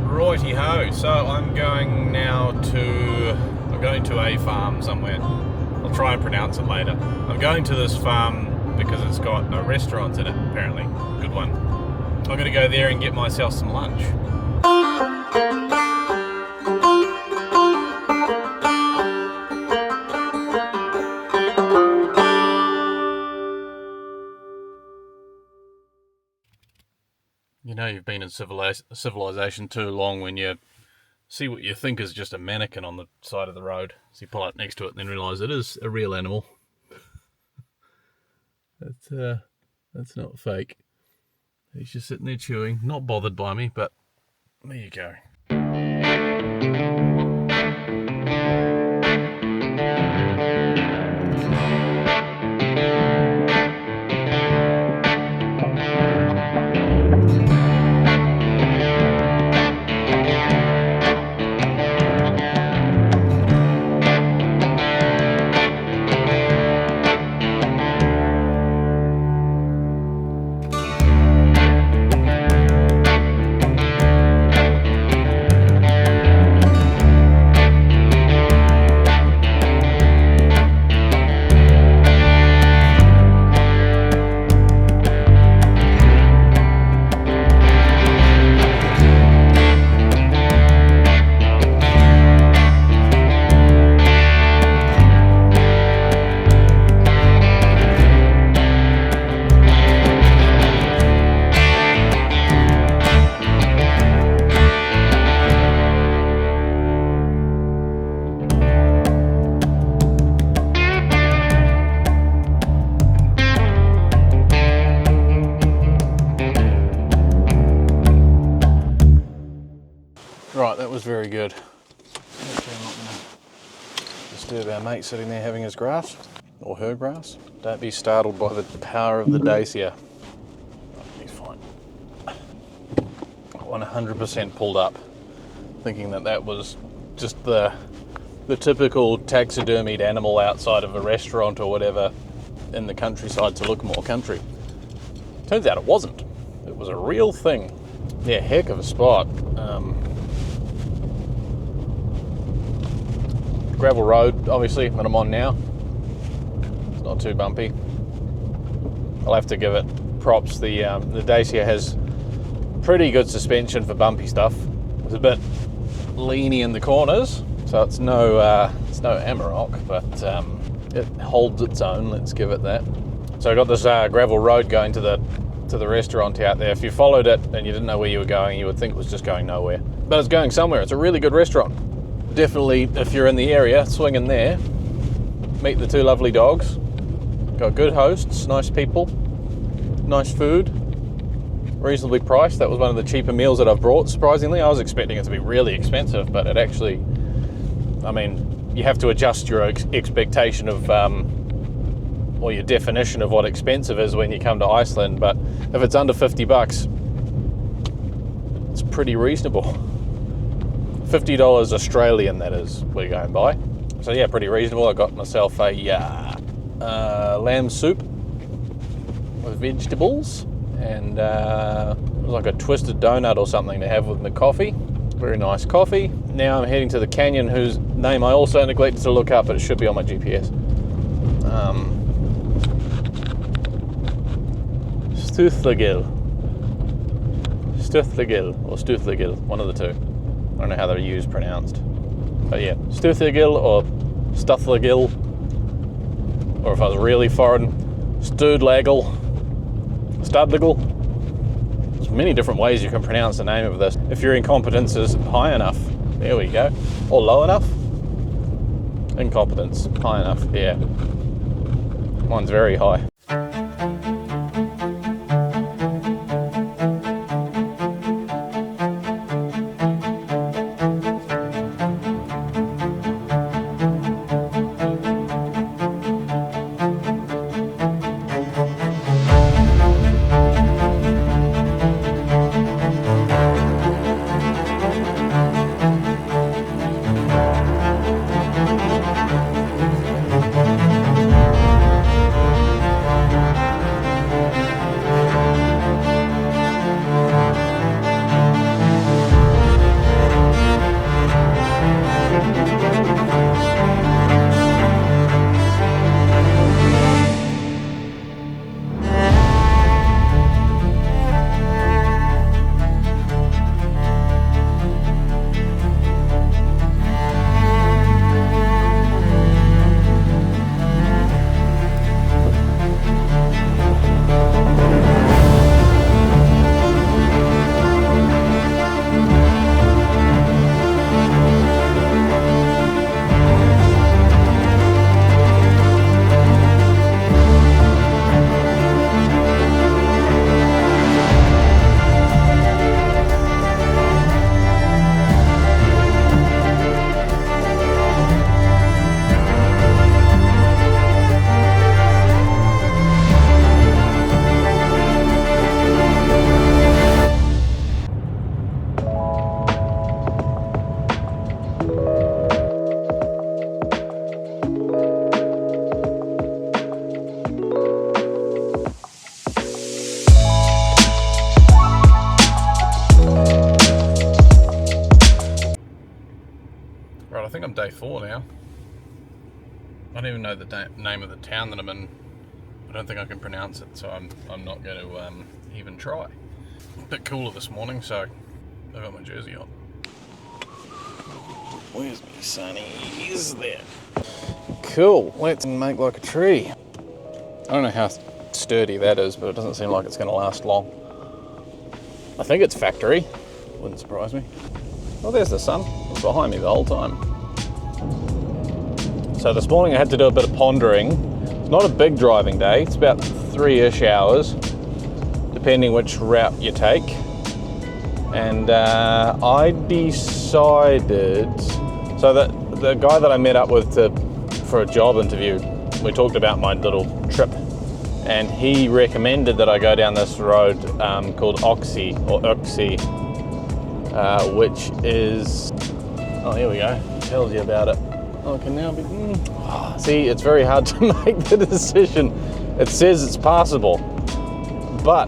Righty-ho, so I'm going to a farm somewhere. I'll try and pronounce it later. I'm going to this farm because it's got a restaurant in it, apparently. Good one. I'm going to go there and get myself some lunch. You know you've been in civilization too long when you see what you think is just a mannequin on the side of the road. So you pull up next to it and then realise it is a real animal. That's not fake. He's just sitting there chewing, not bothered by me, but there you go. Right, that was very good. Actually, I'm not going to disturb our mate sitting there having his grass, or her grass. Don't be startled by the power of the Dacia. Oh, he's fine. 100% pulled up, thinking that was just the typical taxidermied animal outside of a restaurant or whatever in the countryside to look more country. Turns out it wasn't. It was a real thing. Yeah, heck of a spot. Gravel road, obviously, that I'm on now. It's not too bumpy. I'll have to give it props. The Dacia has pretty good suspension for bumpy stuff. It's a bit leany in the corners, so it's no Amarok, but it holds its own. Let's give it that. So I got this gravel road going to the restaurant out there. If you followed it and you didn't know where you were going, you would think it was just going nowhere, but it's going somewhere. It's a really good restaurant. Definitely, if you're in the area, swing in there, meet the two lovely dogs. Got good hosts, nice people, nice food, reasonably priced. That was one of the cheaper meals that I've brought, surprisingly. I was expecting it to be really expensive, but it actually, I mean, you have to adjust your expectation of, or your definition of what expensive is when you come to Iceland, but if it's under $50, it's pretty reasonable. $50 Australian, that is, we're going by. So yeah, pretty reasonable. I got myself a lamb soup with vegetables, and it was like a twisted donut or something to have with my coffee. Very nice coffee. Now I'm heading to the canyon, whose name I also neglected to look up, but it should be on my GPS. Stuthlagil or Stuthlagil, one of the two. I don't know how they're pronounced. But yeah, Stuthlagil or Stuthlagil, or if I was really foreign, Studlagil, There's many different ways you can pronounce the name of this. If your incompetence is high enough, there we go, or low enough. Incompetence, high enough, yeah. Mine's very high. Right, I think I'm day 4 now. I don't even know the name of the town that I'm in. I don't think I can pronounce it, so I'm not going to even try. A bit cooler this morning, so I've got my jersey on. Where's my sunnies? There. Cool, let's make like a tree. I don't know how sturdy that is, but it doesn't seem like it's going to last long. I think it's factory. Wouldn't surprise me. Oh, there's the sun. It's behind me the whole time. So this morning I had to do a bit of pondering. It's not a big driving day. It's about 3-ish hours, depending which route you take. And I decided, so that the guy that I met up with for a job interview, we talked about my little trip, and he recommended that I go down this road called Oxy, which is, oh, here we go, it tells you about it. Oh, can now be, see, it's very hard to make the decision. It says it's passable, but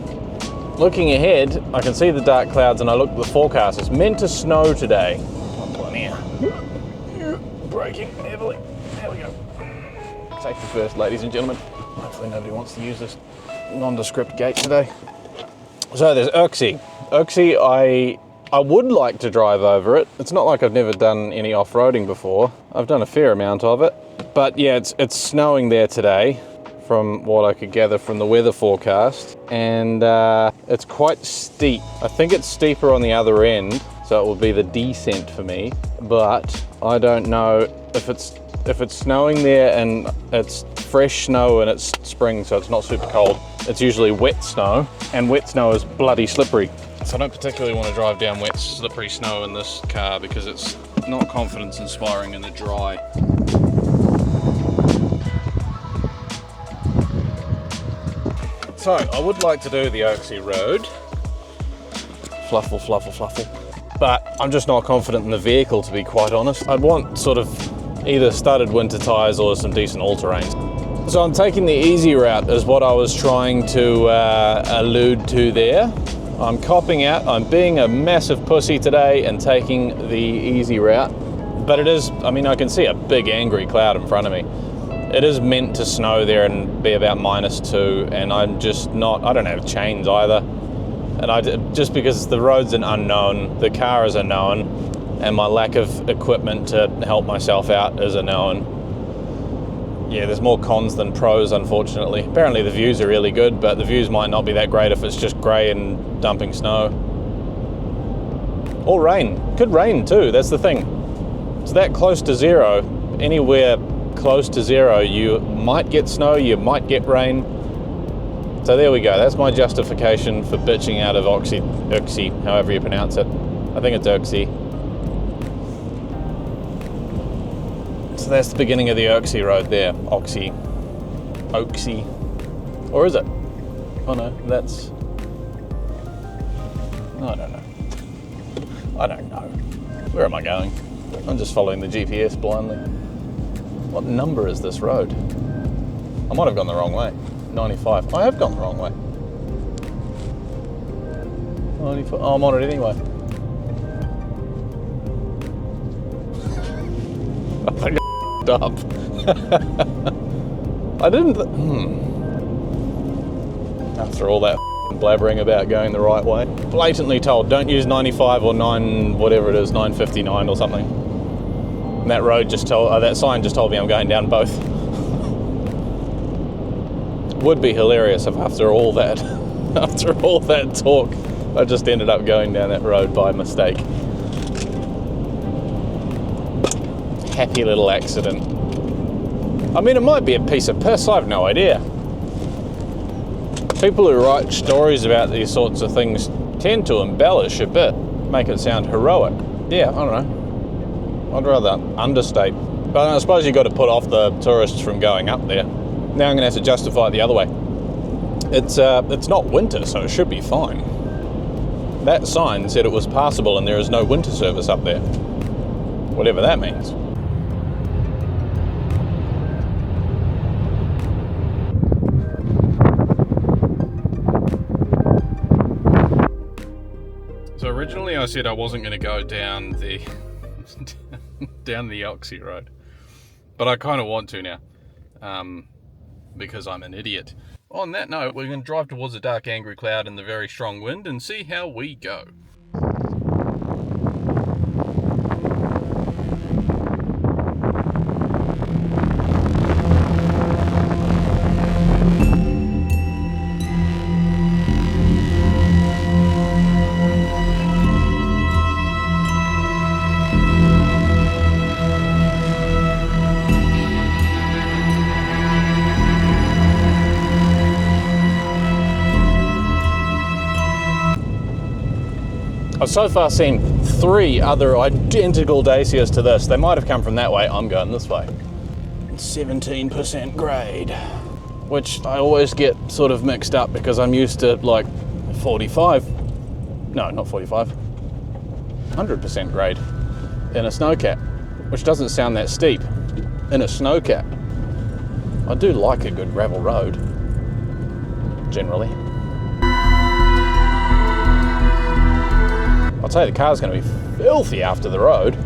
looking ahead, I can see the dark clouds, and I look at the forecast. It's meant to snow today. Come on, here. Braking heavily. There we go. Safety first, ladies and gentlemen. Hopefully nobody wants to use this nondescript gate today. So there's Oxy. Oxy, I would like to drive over it. It's not like I've never done any off-roading before. I've done a fair amount of it. But yeah, it's snowing there today, from what I could gather from the weather forecast. And it's quite steep. I think it's steeper on the other end, so it will be the descent for me. But I don't know if it's snowing there and it's fresh snow and it's spring, so it's not super cold. It's usually wet snow, and wet snow is bloody slippery. So I don't particularly want to drive down wet, slippery snow in this car because it's not confidence inspiring in the dry. So I would like to do the Oaksey Road. Fluffle, fluffle, fluffle. But I'm just not confident in the vehicle, to be quite honest. I'd want sort of either studded winter tyres or some decent all-terrains. So I'm taking the easy route is what I was trying to allude to there. I'm copping out, I'm being a massive pussy today and taking the easy route. But it is, I mean, I can see a big angry cloud in front of me. It is meant to snow there and be about -2, and I'm just not, I don't have chains either. And just because the road's an unknown, the car is a known, and my lack of equipment to help myself out is a known. Yeah, there's more cons than pros, unfortunately. Apparently the views are really good, but the views might not be that great if it's just grey and dumping snow. Or rain. Could rain too, that's the thing. It's that close to zero. Anywhere close to zero, you might get snow, you might get rain. So there we go, that's my justification for bitching out of Oxy, however you pronounce it. I think it's Oxy. So that's the beginning of the Oxy Road there. Oxy. Or is it? Oh no, that's... I don't know. I don't know. Where am I going? I'm just following the GPS blindly. What number is this road? I might have gone the wrong way. 95. I have gone the wrong way. 95. Oh, I'm on it anyway. I think I up. I didn't. After all that blabbering about going the right way, blatantly told don't use 95 or 959 or something. And that road just told, that sign just told me I'm going down both. Would be hilarious if after all that talk, I just ended up going down that road by mistake. Happy little accident. I mean, it might be a piece of piss, I have no idea. People who write stories about these sorts of things tend to embellish a bit, make it sound heroic. Yeah, I don't know. I'd rather understate. But I suppose you've got to put off the tourists from going up there. Now I'm going to have to justify it the other way. It's not winter, so it should be fine. That sign said it was passable and there is no winter service up there. Whatever that means. So originally I said I wasn't going to go down the Oxy Road, but I kind of want to now, because I'm an idiot. On that note, we're going to drive towards a dark angry cloud in the very strong wind and see how we go. I've so far seen 3 other identical Dacias to this. They might have come from that way. I'm going this way. 17% grade, which I always get sort of mixed up because I'm used to like 45. No, not 45. 100% grade in a snowcap, which doesn't sound that steep in a snowcap. I do like a good gravel road, generally. I'll tell you, the car's going to be filthy after the road.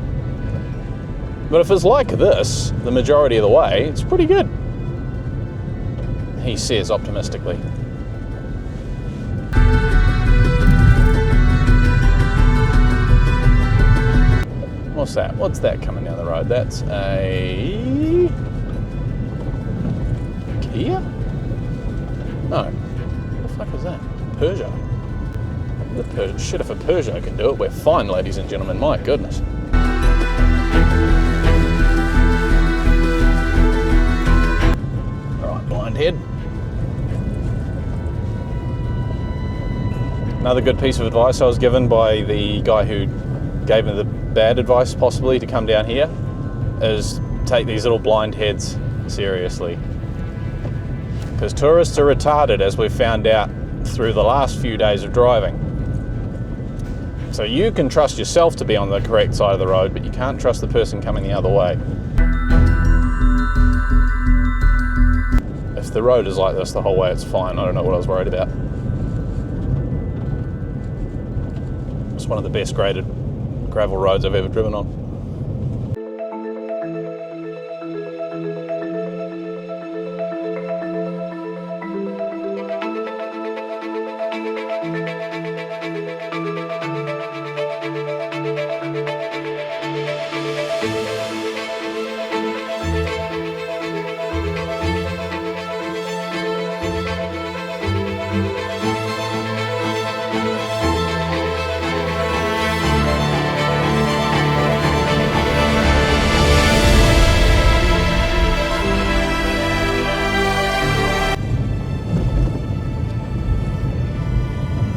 But if it's like this, the majority of the way, it's pretty good. He says optimistically. What's that? What's that coming down the road? That's a... Kia? No. What the fuck is that? Peugeot. Shit, if a Peugeot can do it, we're fine, ladies and gentlemen. My goodness. Alright, blind head. Another good piece of advice I was given by the guy who gave me the bad advice, possibly, to come down here, is take these little blind heads seriously. Because tourists are retarded, as we've found out through the last few days of driving. So you can trust yourself to be on the correct side of the road, but you can't trust the person coming the other way. If the road is like this the whole way, it's fine. I don't know what I was worried about. It's one of the best graded gravel roads I've ever driven on.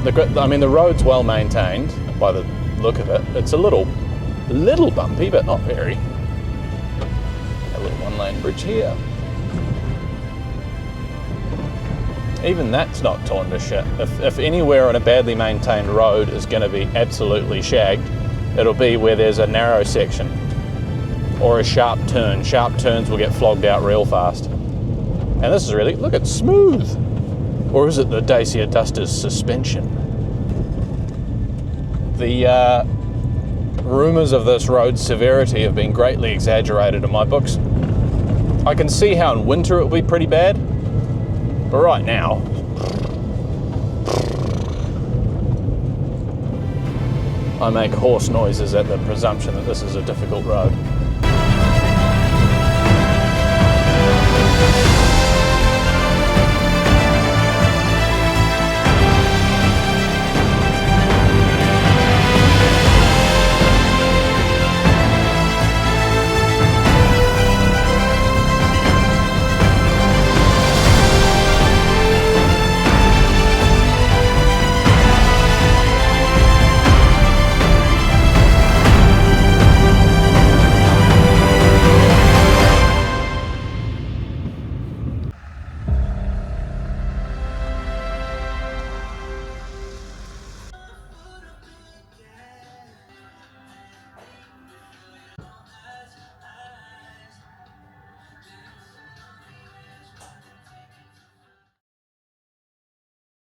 I mean, the road's well maintained by the look of it. It's a little bumpy, but not very. A little one-lane bridge here. Even that's not torn to shit. If anywhere on a badly maintained road is going to be absolutely shagged, it'll be where there's a narrow section or a sharp turn. Sharp turns will get flogged out real fast. And this is really, look, it's smooth. Or is it the Dacia Duster's suspension? The rumours of this road's severity have been greatly exaggerated in my books. I can see how in winter it will be pretty bad, but right now, I make horse noises at the presumption that this is a difficult road.